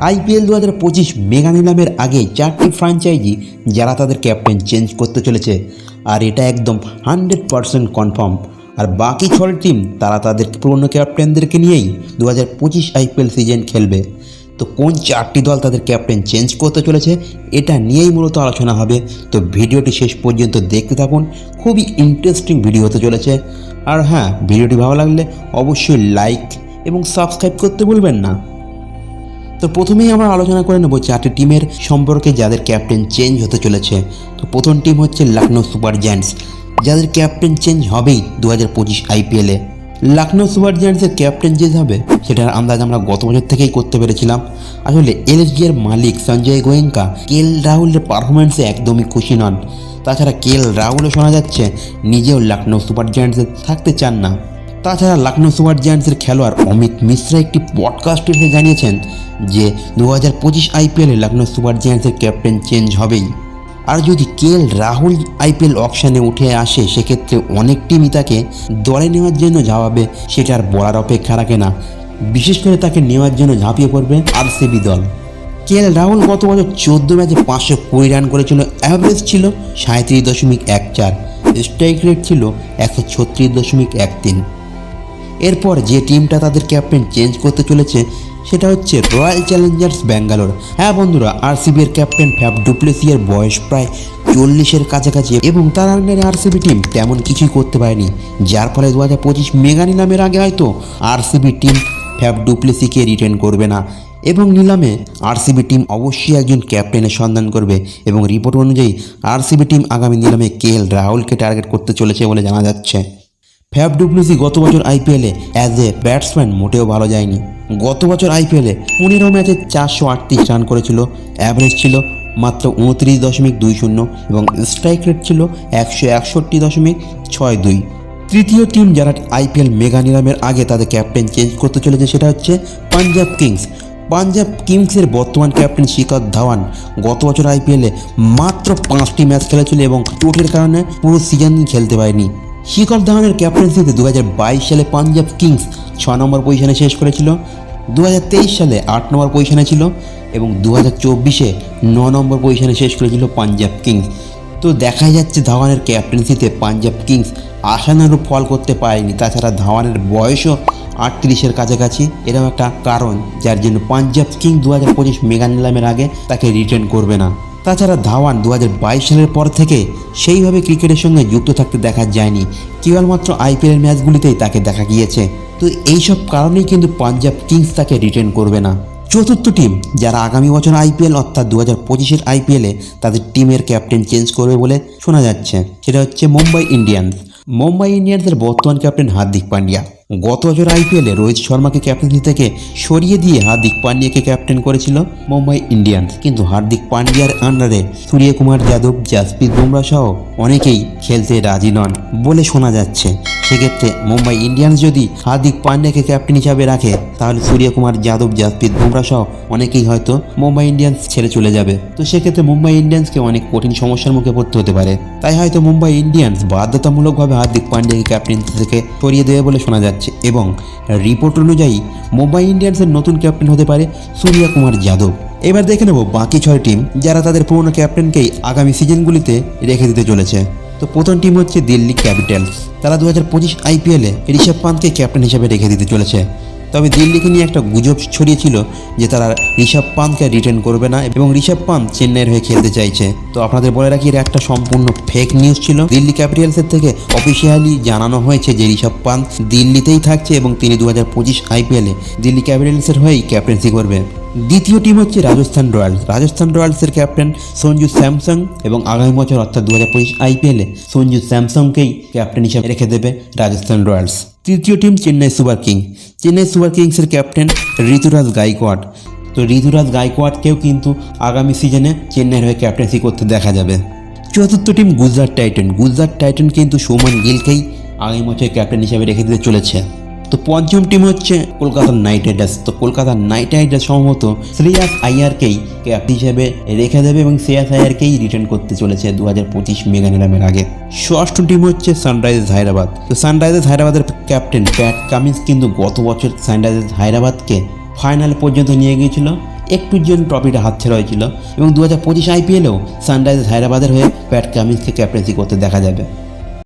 IPL 2025 mega নিলামের আগে 4টি ফ্র্যাঞ্চাইজি যারা তাদের ক্যাপ্টেন চেঞ্জ করতে চলেছে, আর এটা একদম 100% কনফার্ম। আর বাকি 6টি টিম তারা তাদের পুরনো ক্যাপ্টেনদেরকে নিয়েই 2025 আইপিএল সিজন খেলবে। তো কোন 4টি দল তাদের ক্যাপ্টেন চেঞ্জ করতে চলেছে এটা নিয়েই মূলত আলোচনা হবে। তো ভিডিওটি শেষ পর্যন্ত দেখতে থাকুন, খুবই ইন্টারেস্টিং ভিডিও হতে চলেছে। আর হ্যাঁ, ভিডিওটি ভালো লাগলে অবশ্যই লাইক এবং সাবস্ক্রাইব করতে ভুলবেন না। তো প্রথমেই আমরা আলোচনা করে নেব 4টি টিমের সম্পর্কে যাদের ক্যাপ্টেন চেঞ্জ হতে চলেছে। তো প্রথম টিম হচ্ছে লখনৌ সুপার জায়ান্টস, যাদের ক্যাপ্টেন চেঞ্জ হবেই 2025 আইপিএলে। লখনৌ সুপার জায়ান্টসের ক্যাপ্টেন চেঞ্জ হবে সেটার আন্দাজ আমরা গত বছর থেকেই করতে পেরেছিলাম। আসলে এলএসজি এর মালিক সঞ্জয় গোয়েঙ্কা কেএল রাহুলের পারফরমেন্সে একদমই খুশি নন। তাছাড়া কেএল রাহুলও শোনা যাচ্ছে নিজেও লখনৌ সুপার জায়ান্টসে থাকতে চান না। তাছাড়া লখনৌ সুপার জায়ান্টসের খেলোয়াড় অমিত মিশ্রা একটি পডকাস্টে এসে জানিয়েছেন যে 2025 আইপিএলে লখনৌ সুপার জায়ান্টসের ক্যাপ্টেন চেঞ্জ হবেই। আর যদি কেএল রাহুল আইপিএল অকশানে উঠে আসে সেক্ষেত্রে অনেক টিমই তাকে দলে নেওয়ার জন্য ঝাঁপাবে, সেটা আর বলার অপেক্ষা রাখে না। বিশেষ করে তাকে নেওয়ার জন্য ঝাঁপিয়ে পড়বে আরসিবি দল। কেএল রাহুল গত বছর 14 ম্যাচে 520 রান করেছিল, অ্যাভারেজ ছিল 37.14, স্ট্রাইক রেট ছিল 136.13। এরপর যে টিমটা তাদের ক্যাপ্টেন চেঞ্জ করতে চলেছে সেটা হচ্ছে রয়্যাল চ্যালেঞ্জার্স ব্যাঙ্গালোর। হ্যাঁ বন্ধুরা, আরসিবির ক্যাপ্টেন ফ্যাফ ডু প্লেসিসের বয়স প্রায় 40-এর কাছাকাছি এবং তার আন্ডারে আরসিবি টিম তেমন কিছুই করতে পারেনি, যার ফলে 2025 মেগা নিলামের আগে হয়তো আরসিবি টিম ফ্যাফ ডু প্লেসিসকে রিটেন করবে না এবং নিলামে আরসিবি টিম অবশ্যই একজন ক্যাপ্টেনের সন্ধান করবে। এবং রিপোর্ট অনুযায়ী আরসিবি টিম আগামী নিলামে কেএল রাহুলকে টার্গেট করতে চলেছে বলে জানা যাচ্ছে। ফ্যাফ ডু প্লেসিস গত বছর আইপিএলে অ্যাজ এ ব্যাটসম্যান মোটেও ভালো যায়নি। গত বছর আইপিএলে 15 ম্যাচে 438 রান করেছিল, অ্যাভারেজ ছিল মাত্র 29.20 এবং স্ট্রাইক রেট ছিল 161.62। তৃতীয় টিম যারা আইপিএল মেগা নিলামের আগে তাদের ক্যাপ্টেন চেঞ্জ করতে চলেছে সেটা হচ্ছে পাঞ্জাব কিংস। পাঞ্জাব কিংসের বর্তমান ক্যাপ্টেন শিখর ধাওয়ান গত বছর আইপিএলে মাত্র 5টি ম্যাচ খেলেছিল এবং চোটের কারণে পুরো সিজন খেলতে পারেনি। শিখর ধাওয়ানের ক্যাপ্টেন্সিতে 2022 সালে পাঞ্জাব কিংস 6 নম্বর পজিশনে শেষ করেছিল, 2023 সালে 8 নম্বর পজিশনে ছিল এবং 2024-এ 9 নম্বর পজিশনে শেষ করেছিল পাঞ্জাব কিংস। তো দেখা যাচ্ছে ধাওয়ানের ক্যাপ্টেন্সিতে পাঞ্জাব কিংস আশানুরূপ ফল করতে পারেনি। তাছাড়া ধাওয়ানের বয়সও 38-এর কাছাকাছি, এরকম একটা কারণ যার জন্য পাঞ্জাব কিংস 2025 মেগা নিলামের আগে তাকে রিটেন করবে না। তাছাড়া ধাওয়ান 2022 সালের পর থেকে সেইভাবে ক্রিকেটের সঙ্গে যুক্ত থাকতে দেখা যায়নি, কেবলমাত্র আইপিএল ম্যাচগুলিতেই তাকে দেখা গিয়েছে। তো এইসব কারণেই কিন্তু পাঞ্জাব কিংস তাকে রিটেন করবে না। চতুর্থ টিম যারা আগামী বছর আইপিএল অর্থাৎ 2025-এর আইপিএলে তাদের টিমের ক্যাপ্টেন চেঞ্জ করবে বলে শোনা যাচ্ছে সেটা হচ্ছে মুম্বাই ইন্ডিয়ান্স। মুম্বাই ইন্ডিয়ান্সের বর্তমান ক্যাপ্টেন হার্দিক পান্ডিয়া গত বছর আইপিএলে রোহিত শর্মাকে ক্যাপ্টেন্সি থেকে সরিয়ে দিয়ে হার্দিক পান্ডিয়াকে ক্যাপ্টেন করেছিল মুম্বাই ইন্ডিয়ান্স। কিন্তু হার্দিক পান্ডিয়ার আন্ডারে সূর্যকুমার যাদব, জাসপ্রীত বুমরা সহ অনেকেই খেলতে রাজি নন বলে শোনা যাচ্ছে। সেক্ষেত্রে মুম্বাই ইন্ডিয়ান্স যদি হার্দিক পান্ডিয়াকে ক্যাপ্টেন হিসাবে রাখে তাহলে সূর্যকুমার যাদব, জাসপ্রীত বুমরা সহ অনেকেই হয়তো মুম্বাই ইন্ডিয়ান্স ছেড়ে চলে যাবে। তো সেক্ষেত্রে মুম্বাই ইন্ডিয়ান্সকে অনেক কঠিন সমস্যার মুখে পড়তে হতে পারে। তাই হয়তো মুম্বাই ইন্ডিয়ান্স বাধ্যতামূলকভাবে হার্দিক পান্ডিয়াকে ক্যাপ্টেন্সি থেকে সরিয়ে দেবে বলে শোনা যাচ্ছে এবং রিপোর্ট অনুযায়ী মুম্বাই ইন্ডিয়ান্সের নতুন ক্যাপ্টেন হতে পারে সূর্যকুমার যাদব। এবার দেখে নেব বাকি 6 টিম যারা তাদের পুরনো ক্যাপ্টেনকেই আগামী সিজনগুলিতে রেখে দিতে চলেছে। তো প্রথম টিম হচ্ছে দিল্লি ক্যাপিটালস। তারা 2025 আইপিএলে ঋষভ পান্তকে ক্যাপ্টেন হিসেবে রেখে দিতে চলেছে। তবে দিল্লিকে নিয়ে একটা গুজব ছড়িয়েছিল যে তারা ঋষভ পান্তকে রিটেন করবে না এবং ঋষভ পান্ত চেন্নাইয়ের হয়ে খেলতে চাইছে। তো আপনাদের বলে রাখি এটা একটা সম্পূর্ণ ফেক নিউজ ছিল। দিল্লি ক্যাপিটালসের থেকে অফিসিয়ালি জানানো হয়েছে যে ঋষভ পান্ত দিল্লিতেই থাকছে এবং তিনি 2025 আইপিএলে দিল্লি ক্যাপিটালসের হয়েই ক্যাপ্টেন্সি করবে। দ্বিতীয় টিম হচ্ছে রাজস্থান রয়্যালস। রাজস্থান রয়্যালসের ক্যাপ্টেন সঞ্জু স্যামসং এবং আগামী বছর অর্থাৎ 2025 আইপিএলে সঞ্জু স্যামসংকেই ক্যাপ্টেন হিসেবে রেখে দেবে রাজস্থান রয়্যালস। তৃতীয় team Chennai Super Kings. Chennai Super কিংসের ক্যাপ্টেন ঋতুরাজ গাইকোয়াড। তো ঋতুরাজ গাইকোয়াডকেও কিন্তু আগামী সিজনে চেন্নাইয়ের হয়ে ক্যাপ্টেন্সি করতে দেখা যাবে। চতুর্থ team Gujarat Titan. Gujarat Titan কিন্তু শুভমান গিলকেই আগামী বছর ক্যাপ্টেন হিসেবে রেখে দিতে চলেছে। তো পঞ্চম টিম হচ্ছে কলকাতা নাইট রাইডার্স। তো কলকাতা নাইট রাইডার্স সম্ভবত শ্রেয়াস আইয়ারকেই ক্যাপ্টেন হিসেবে রেখে দেবে এবং শ্রেয়াস আইয়ারকেই রিটার্ন করতে চলেছে 2025 মেগা নিলামের আগে। ষষ্ঠ টিম হচ্ছে সানরাইজার্স হায়দ্রাবাদ। তো সানরাইজার্স হায়দ্রাবাদের ক্যাপ্টেন প্যাট কামিন্স কিন্তু গত বছর সানরাইজার্স হায়দ্রাবাদকে ফাইনাল পর্যন্ত নিয়ে গিয়েছিল একটুর জন্য ট্রফিটা হাতছাড়া হয়েছিল এবং 2025 আইপিএলেও সানরাইজার্স হায়দ্রাবাদের হয়ে প্যাট কামিন্সকে ক্যাপ্টেন্সি করতে দেখা যাবে।